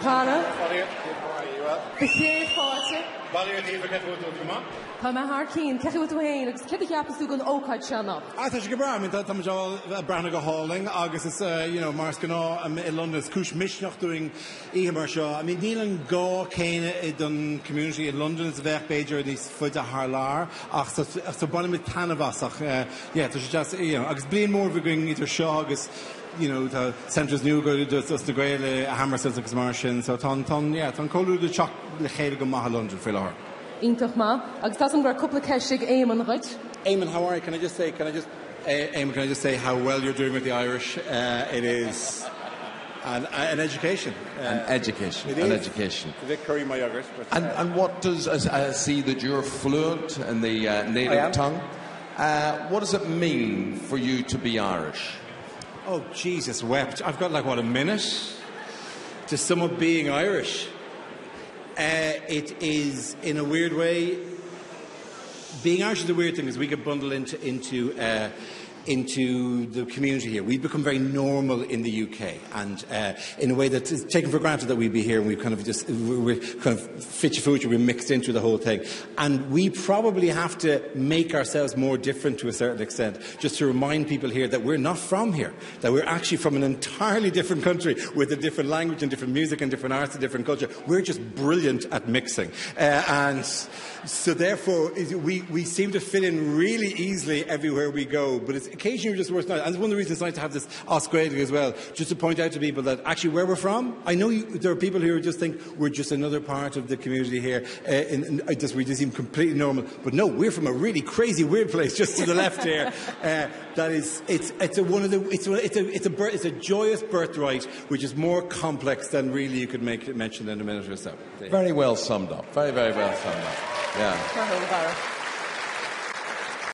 Tana. Tá me haar cín, cechi bhfuil tú hain, agus cepi ceapas tú gon ócaid se nach. Tá sé go bra, mín tá brana go háling, agus is, mars gná in London is cúis misneach doing ihe mar seo. I mean, níl an gá céine I don community in London is bheith Beidir níos fuid a Harlar, ach sa bana mit tanavas, ach, tá sé just, agus blian mór bhigring idir seo, agus, the centres new go just the great Hammersmith agus mar sin, so tan colú de choc le chéile go maithe London fé láir. Ítach má, agus tá an gur cúpla ceisig Éamon ruid. Eamon, how are you? Can I just say how well you're doing with the Irish? It is an education. An education. Vic Curry, my yoghurt. And what does, I see that you're fluent in the native tongue. What does it mean for you to be Irish? Oh, Jesus wept. I've got a minute to sum up being Irish. It is, in a weird way, being Irish is a weird thing, because we get bundled into the community here. We've become very normal in the UK, and in a way that is taken for granted that we'd be here, and we're kind of fitcha-foocha, we're mixed into the whole thing. And we probably have to make ourselves more different to a certain extent, just to remind people here that we're not from here, that we're actually from an entirely different country with a different language and different music and different arts and different culture. We're just brilliant at mixing. And so therefore, we seem to fit in really easily everywhere we go, but it's occasionally just worth noting. And it's one of the reasons it's nice to have this Osgrading as well, just to point out to people that actually where we're from, I know there are people here who just think we're just another part of the community here, we just seem completely normal, but no, we're from a really crazy weird place just to the left here. That is, it's a joyous birthright which is more complex than really you could mention in a minute or so. Very well summed up. Very, very well summed up. Yeah.